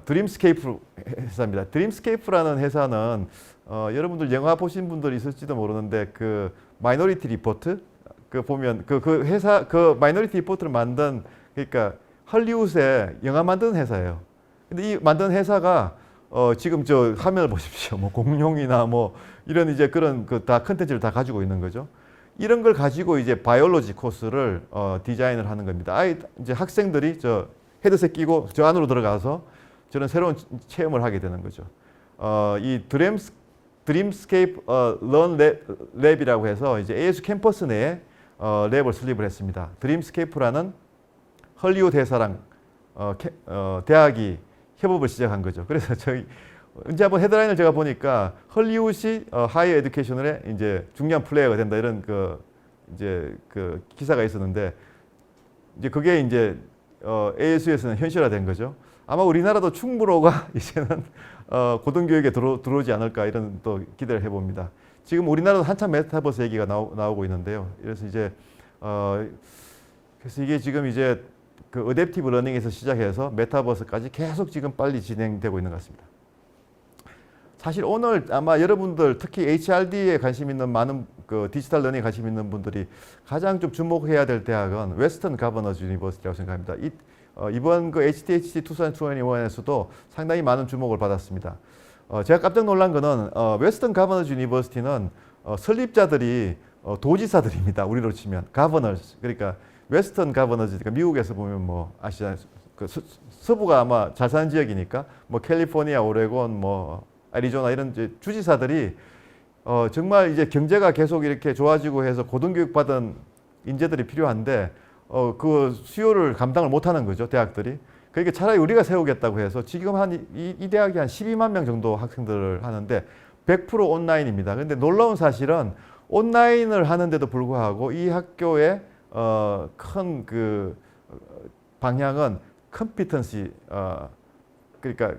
드림스케이프 회사입니다. 드림스케이프라는 회사는 여러분들 영화 보신 분들 있을지도 모르는데 그 마이너리티 리포트 보면 그 회사 그 마이너리티 리포트를 만든 그러니까 헐리우드에 영화 만드는 회사예요. 근데 이 만든 회사가 지금 저 화면을 보십시오. 뭐 공룡이나 뭐 이런 이제 그런 그 다 컨텐츠를 다 가지고 있는 거죠. 이런 걸 가지고 이제 바이올로지 코스를 디자인을 하는 겁니다. 이제 학생들이 저 헤드셋 끼고 저 안으로 들어가서 저런 새로운 체험을 하게 되는 거죠. 이 드림스케이프 런 랩이라고 해서 이제 ASU 캠퍼스 내에 랩을 설립을 했습니다. 드림스케이프라는 헐리우드 회사랑 대학이 협업을 시작한 거죠. 그래서 저희 언제 한번 헤드라인을 제가 보니까 헐리우드시 하이어 에듀케이션의 이제 중요한 플레이어가 된다 이런 이제 그 기사가 있었는데 이제 그게 이제 ASU에서는 현실화된 거죠. 아마 우리나라도 충무로가 이제는 고등교육에 들어오지 않을까 이런 또 기대를 해봅니다. 지금 우리나라도 한참 메타버스 얘기가 나오고 있는데요. 그래서 이제 그래서 이게 지금 이제 그 어댑티브 러닝에서 시작해서 메타버스까지 계속 지금 빨리 진행되고 있는 것 같습니다. 사실 오늘 아마 여러분들 특히 HRD에 관심 있는 많은 그 디지털 러닝에 관심 있는 분들이 가장 좀 주목해야 될 대학은 웨스턴 가버너즈 유니버시티라고 생각합니다. 이번 그 HTHT 2021에서도 상당히 많은 주목을 받았습니다. 제가 깜짝 놀란 거는 웨스턴 가버너즈 유니버시티는 설립자들이 도지사들입니다. 우리로 치면 가버너즈. 그러니까 웨스턴 가버너즈니까 미국에서 보면 뭐 아시잖아요. 그 서부가 아마 잘 사는 지역이니까 뭐 캘리포니아, 오레곤, 뭐 애리조나 이런 이제 주지사들이 정말 이제 경제가 계속 이렇게 좋아지고 해서 고등교육 받은 인재들이 필요한데 그 수요를 감당을 못하는 거죠, 대학들이. 그러니까 차라리 우리가 세우겠다고 해서 지금 이 대학이 한 12만 명 정도 학생들을 하는데 100% 온라인입니다. 그런데 놀라운 사실은 온라인을 하는데도 불구하고 이 학교의 큰 그 방향은 컴피턴시 그러니까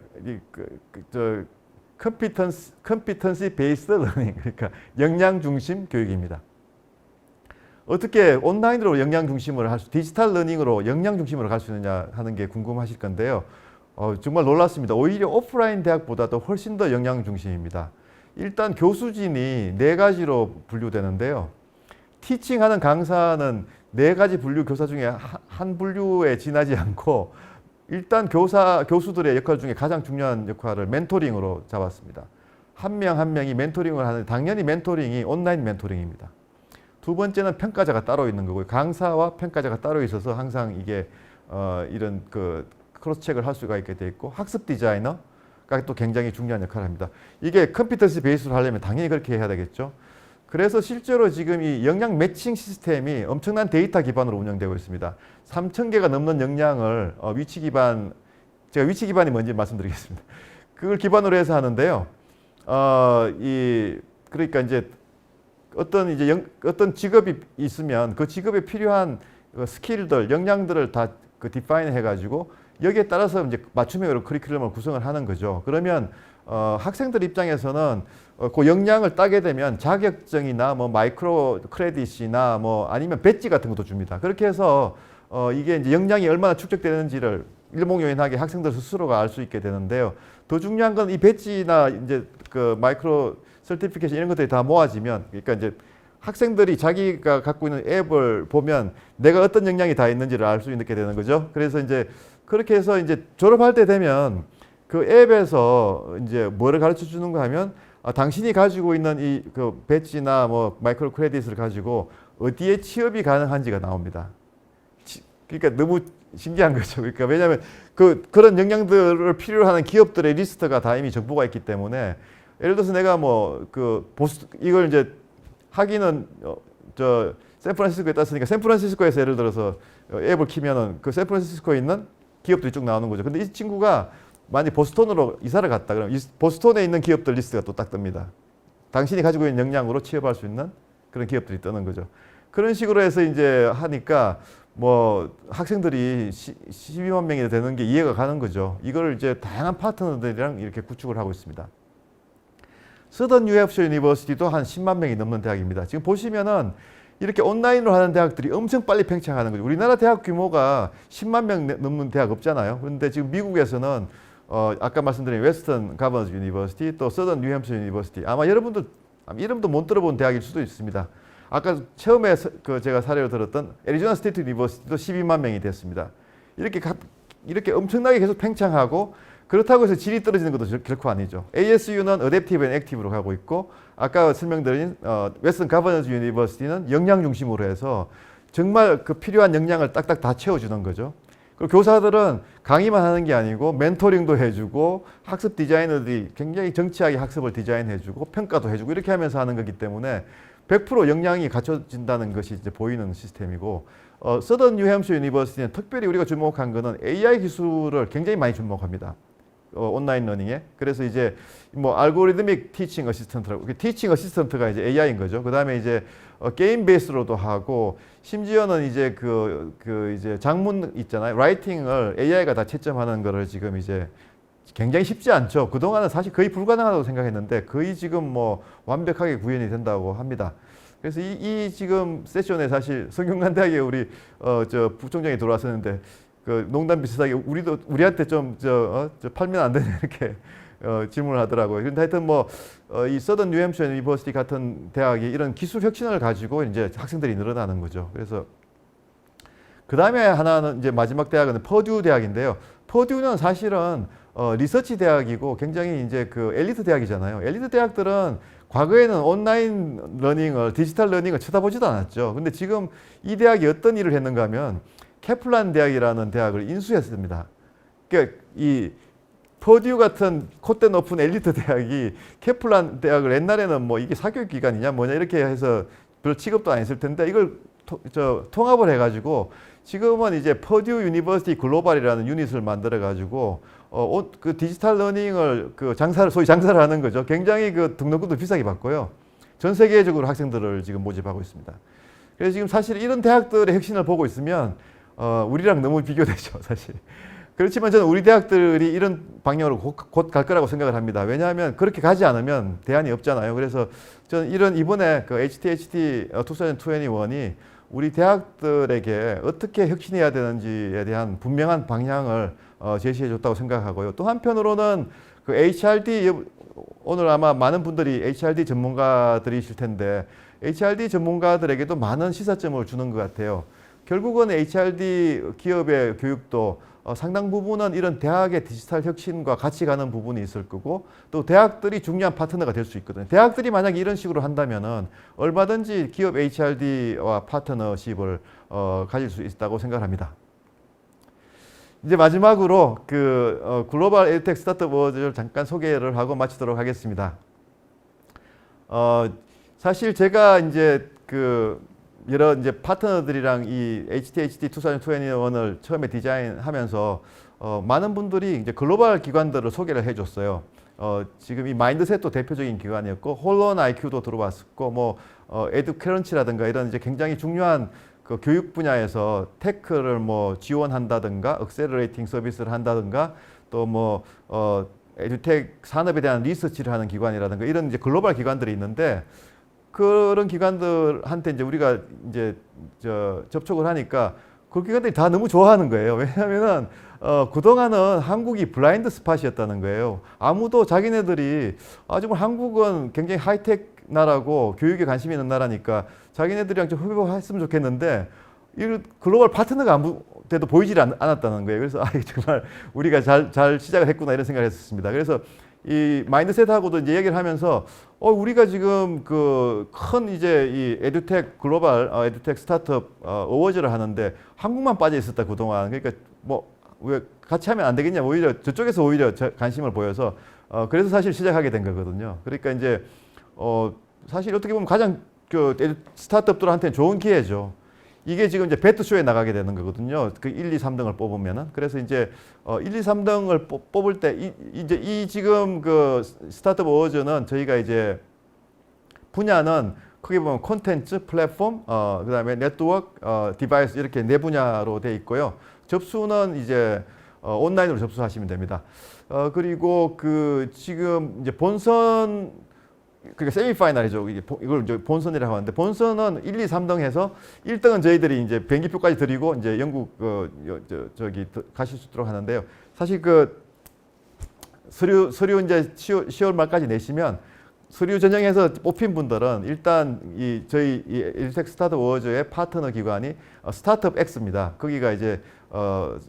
컴피턴시 베이스드 러닝 그러니까 역량 중심 교육입니다. 어떻게 온라인으로 역량 중심으로 디지털 러닝으로 역량 중심으로 갈 수 있느냐 하는 게 궁금하실 건데요. 정말 놀랐습니다. 오히려 오프라인 대학보다도 훨씬 더 역량 중심입니다. 일단 교수진이 4가지로 분류되는데요. 티칭하는 강사는 4가지 분류 교사 중에 한 분류에 지나지 않고 일단 교수들의 역할 중에 가장 중요한 역할을 멘토링으로 잡았습니다. 한 명 한 명이 멘토링을 하는데 당연히 멘토링이 온라인 멘토링입니다. 두 번째는 평가자가 따로 있는 거고요. 강사와 평가자가 따로 있어서 항상 이게 이런 그 크로스 체크를 할 수가 있게 돼 있고 학습 디자이너가 또 굉장히 중요한 역할을 합니다. 이게 컴피턴시 베이스로 하려면 당연히 그렇게 해야 되겠죠. 그래서 실제로 지금 이 역량 매칭 시스템이 엄청난 데이터 기반으로 운영되고 있습니다. 3,000개가 넘는 역량을 위치 기반, 제가 위치 기반이 뭔지 말씀드리겠습니다. 그걸 기반으로 해서 하는데요. 그러니까 이제 어떤 직업이 있으면 그 직업에 필요한 스킬들, 역량들을 다 그 디파인 해가지고 여기에 따라서 이제 맞춤형으로 커리큘럼을 구성을 하는 거죠. 그러면 학생들 입장에서는 그 역량을 따게 되면 자격증이나 뭐 마이크로 크레딧이나 뭐 아니면 배지 같은 것도 줍니다. 그렇게 해서 이게 이제 역량이 얼마나 축적되는지를 일목요연하게 학생들 스스로가 알 수 있게 되는데요. 더 중요한 건 이 배지나 이제 그 마이크로 서티피케이션 이런 것들이 다 모아지면 그러니까 이제 학생들이 자기가 갖고 있는 앱을 보면 내가 어떤 역량이 다 있는지를 알 수 있게 되는 거죠. 그래서 이제 그렇게 해서 이제 졸업할 때 되면 그 앱에서 이제 뭐를 가르쳐 주는가 하면 당신이 가지고 있는 이 그 배지나 뭐 마이크로 크레딧을 가지고 어디에 취업이 가능한지가 나옵니다. 그러니까 너무 신기한 거죠. 그러니까 왜냐하면 그런 역량들을 필요로 하는 기업들의 리스트가 다 이미 정보가 있기 때문에 예를 들어서 내가 뭐 이걸 이제 하기는 저 샌프란시스코에 땄으니까 샌프란시스코에서 예를 들어서 앱을 키면은 그 샌프란시스코에 있는 기업들이 쭉 나오는 거죠. 근데 이 친구가 만약 보스턴으로 이사를 갔다 그러면 보스턴에 있는 기업들 리스트가 또 딱 뜹니다. 당신이 가지고 있는 역량으로 취업할 수 있는 그런 기업들이 뜨는 거죠. 그런 식으로 해서 이제 하니까 뭐 학생들이 12만 명이 되는 게 이해가 가는 거죠. 이걸 이제 다양한 파트너들이랑 이렇게 구축을 하고 있습니다. 서던 뉴햄프셔 유니버시티도 한 10만 명이 넘는 대학입니다. 지금 보시면은 이렇게 온라인으로 하는 대학들이 엄청 빨리 팽창하는 거죠. 우리나라 대학 규모가 10만 명 넘는 대학 없잖아요. 그런데 지금 미국에서는 아까 말씀드린 웨스턴 가버너즈 유니버시티 또 서던 뉴햄프셔 유니버시티 아마 여러분들 이름도 못 들어본 대학일 수도 있습니다. 아까 처음에 제가 사례로 들었던 애리조나 스테이트 유니버시티도 12만 명이 됐습니다. 이렇게 엄청나게 계속 팽창하고 그렇다고 해서 질이 떨어지는 것도 결코 아니죠. ASU는 어댑티브 앤 액티브로 가고 있고 아까 설명드린 웨스턴 가버넌스 유니버시티는 역량 중심으로 해서 정말 그 필요한 역량을 딱딱 다 채워주는 거죠. 그리고 교사들은 강의만 하는 게 아니고 멘토링도 해주고 학습 디자이너들이 굉장히 정치하게 학습을 디자인해주고 평가도 해주고 이렇게 하면서 하는 거기 때문에 100% 역량이 갖춰진다는 것이 이제 보이는 시스템이고 서던 뉴햄셔 유니버시티는 특별히 우리가 주목한 거는 AI 기술을 굉장히 많이 주목합니다. 온라인 러닝에. 그래서 이제 뭐 알고리드믹 티칭 어시스턴트라고 티칭 어시스턴트가 이제 AI인 거죠. 그다음에 이제 게임 베이스로도 하고 심지어는 이제 이제 장문 있잖아요. 라이팅을 AI가 다 채점하는 거를 지금 이제 굉장히 쉽지 않죠. 그동안은 사실 거의 불가능하다고 생각했는데 거의 지금 뭐 완벽하게 구현이 된다고 합니다. 그래서 이 지금 세션에 사실 성균관대학에 우리 저 부총장이 들어왔었는데 그 농담 비슷하게 우리한테 좀 팔면 안 되냐 이렇게 질문을 하더라고요. 그런데 하여튼 뭐 이 서던 뉴햄셔 유니버시티 같은 대학이 이런 기술 혁신을 가지고 이제 학생들이 늘어나는 거죠. 그래서 그 다음에 하나는 이제 마지막 대학은 퍼듀 대학인데요. 퍼듀는 사실은 리서치 대학이고 굉장히 이제 그 엘리트 대학이잖아요. 엘리트 대학들은 과거에는 온라인 러닝을 디지털 러닝을 쳐다보지도 않았죠. 근데 지금 이 대학이 어떤 일을 했는가 하면 케플란 대학이라는 대학을 인수했습니다. 그러니까 이 퍼듀 같은 콧대 높은 엘리트 대학이 케플란 대학을 옛날에는 뭐 이게 사교육 기관이냐 뭐냐 이렇게 해서 별 취급도 안 했을 텐데 이걸 통합을 해가지고 지금은 이제 퍼듀 유니버시티 글로벌이라는 유닛을 만들어 가지고 그 디지털 러닝을 소위 장사를 하는 거죠. 굉장히 그 등록금도 비싸게 받고요. 전 세계적으로 학생들을 지금 모집하고 있습니다. 그래서 지금 사실 이런 대학들의 혁신을 보고 있으면 우리랑 너무 비교되죠, 사실. 그렇지만 저는 우리 대학들이 이런 방향으로 곧 갈 거라고 생각을 합니다. 왜냐하면 그렇게 가지 않으면 대안이 없잖아요. 그래서 저는 이번에 그 HTHT 2021이 우리 대학들에게 어떻게 혁신해야 되는지에 대한 분명한 방향을 제시해 줬다고 생각하고요. 또 한편으로는 그 HRD 오늘 아마 많은 분들이 HRD 전문가들이실 텐데 HRD 전문가들에게도 많은 시사점을 주는 것 같아요. 결국은 HRD 기업의 교육도 상당 부분은 이런 대학의 디지털 혁신과 같이 가는 부분이 있을 거고 또 대학들이 중요한 파트너가 될 수 있거든요. 대학들이 만약에 이런 식으로 한다면은 얼마든지 기업 HRD와 파트너십을 가질 수 있다고 생각합니다. 이제 마지막으로 글로벌 에듀텍 스타트업 어워즈를 잠깐 소개를 하고 마치도록 하겠습니다. 사실 제가 이제 여러 이제 파트너들이랑 이 HTHT 2021을 처음에 디자인하면서 많은 분들이 이제 글로벌 기관들을 소개를 해줬어요. 지금 이 마인드셋도 대표적인 기관이었고 홀론 IQ도 들어왔었고 뭐 에듀크런치라든가 이런 이제 굉장히 중요한 그 교육 분야에서 테크를 뭐 지원한다든가 억셀러레이팅 서비스를 한다든가 또 뭐 에듀텍 산업에 대한 리서치를 하는 기관이라든가 이런 이제 글로벌 기관들이 있는데. 그런 기관들한테 이제 우리가 이제 접촉을 하니까 그 기관들이 다 너무 좋아하는 거예요. 왜냐하면은 그동안은 한국이 블라인드 스팟이었다는 거예요. 아무도 자기네들이 정말 한국은 굉장히 하이텍 나라고 교육에 관심이 있는 나라니까 자기네들이랑 좀 협업했으면 좋겠는데 이 글로벌 파트너가 아무 때도 보이질 않았다는 거예요. 그래서 정말 우리가 잘 시작을 했구나 이런 생각을 했었습니다. 그래서 이 마인드셋하고도 이제 얘기를 하면서 우리가 지금 큰 이제 이 에듀텍 글로벌 에듀텍 스타트업 어워즈를 하는데 한국만 빠져 있었다 그동안. 그러니까 뭐 왜 같이 하면 안 되겠냐 오히려 저쪽에서 오히려 관심을 보여서 그래서 사실 시작하게 된 거거든요. 그러니까 이제 사실 어떻게 보면 가장 스타트업들한테는 좋은 기회죠. 이게 지금 이제 배트쇼에 나가게 되는 거거든요. 1, 2, 3등을 뽑으면은. 그래서 이제 1, 2, 3등을 뽑을 때 이제 이 지금 스타트업 어워즈는 저희가 이제 분야는 크게 보면 콘텐츠, 플랫폼, 그다음에 네트워크, 디바이스 이렇게 네 분야로 돼 있고요. 접수는 이제 온라인으로 접수하시면 됩니다. 그리고 지금 이제 본선 그러니까 세미파이널이죠. 이걸 이제 본선이라고 하는데 본선은 1, 2, 3등 해서 1등은 저희들이 이제 비행기표까지 드리고 이제 영국 저기 가실 수 있도록 하는데요. 사실 서류 이제 10월 말까지 내시면 서류 전형에서 뽑힌 분들은 일단 저희 에듀텍 스타트업 어워즈의 파트너 기관이 스타트업 X입니다. 거기가 이제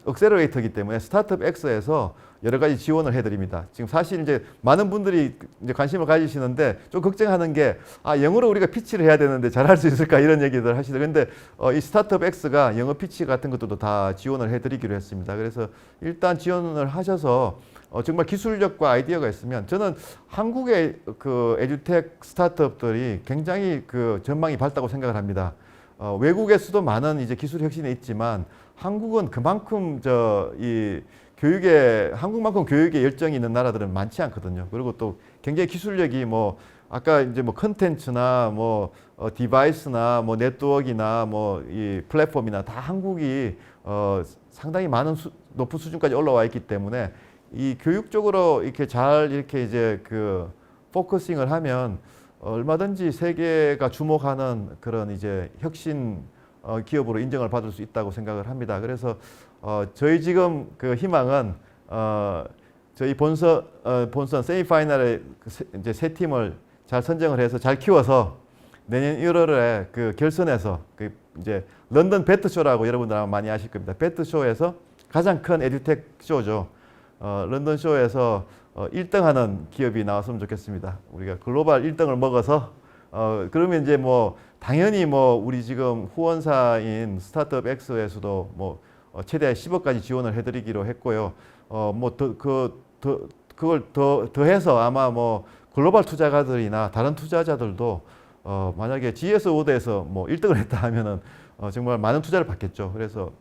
억셀러레이터이기 때문에 스타트업 X에서 여러 가지 지원을 해드립니다. 지금 사실 이제 많은 분들이 이제 관심을 가지시는데 좀 걱정하는 게 영어로 우리가 피치를 해야 되는데 잘할 수 있을까 이런 얘기들 하시더라고요. 근데 이 스타트업 X가 영어 피치 같은 것도 다 지원을 해드리기로 했습니다. 그래서 일단 지원을 하셔서 정말 기술력과 아이디어가 있으면 저는 한국의 그 에듀텍 스타트업들이 굉장히 그 전망이 밝다고 생각을 합니다. 외국에서도 많은 이제 기술 혁신이 있지만 한국은 그만큼 이 교육에 한국만큼 교육에 열정이 있는 나라들은 많지 않거든요. 그리고 또 굉장히 기술력이 뭐 아까 이제 뭐 컨텐츠나 뭐 디바이스나 뭐 네트워크나 뭐 이 플랫폼이나 다 한국이 상당히 많은 높은 수준까지 올라와 있기 때문에 이 교육적으로 이렇게 잘 이렇게 이제 그 포커싱을 하면 얼마든지 세계가 주목하는 그런 이제 혁신 기업으로 인정을 받을 수 있다고 생각을 합니다. 그래서 저희 지금 그 희망은 저희 본선 세미파이널에 이제 세 팀을 잘 선정을 해서 잘 키워서 내년 1월에 그 결선에서 그 이제 런던 배트쇼라고 여러분들 아마 많이 아실 겁니다. 배트쇼에서 가장 큰 에듀텍 쇼죠. 런던 쇼에서 1등하는 기업이 나왔으면 좋겠습니다. 우리가 글로벌 1등을 먹어서 그러면 이제 뭐 당연히 뭐 우리 지금 후원사인 스타트업 X에서도 뭐 최대 10억까지 지원을 해드리기로 했고요. 그걸 더해서 아마 뭐 글로벌 투자가들이나 다른 투자자들도 만약에 GS 어워드에서 뭐 1등을 했다 하면은 정말 많은 투자를 받겠죠. 그래서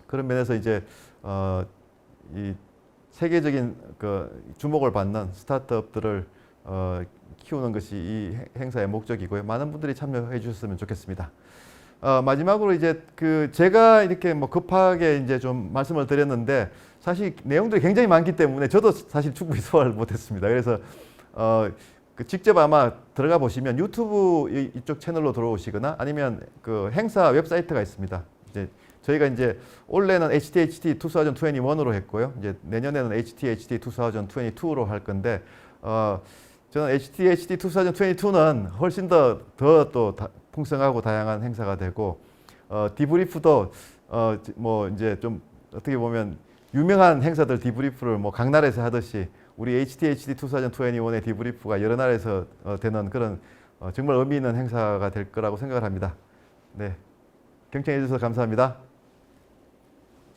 그런 면에서 이제 이 세계적인 그 주목을 받는 스타트업들을 키우는 것이 이 행사의 목적이고요. 많은 분들이 참여해 주셨으면 좋겠습니다. 마지막으로 이제 그 제가 이렇게 뭐 급하게 이제 좀 말씀을 드렸는데 사실 내용들이 굉장히 많기 때문에 저도 사실 충분히 소화를 못했습니다. 그래서 그 직접 아마 들어가 보시면 유튜브 이쪽 채널로 들어오시거나 아니면 그 행사 웹사이트가 있습니다. 이제 저희가 이제 올해는 HTHT 2021으로 했고요. 이제 내년에는 HTHT 2022로 할 건데 저는 HTHT 2022는 훨씬 더 또 풍성하고 다양한 행사가 되고 디브리프도 뭐 이제 좀 어떻게 보면 유명한 행사들 디브리프를 뭐 각 나라에서 하듯이 우리 HTHT 2021의 디브리프가 여러 나라에서 되는 그런 정말 의미 있는 행사가 될 거라고 생각을 합니다. 네, 경청해 주셔서 감사합니다.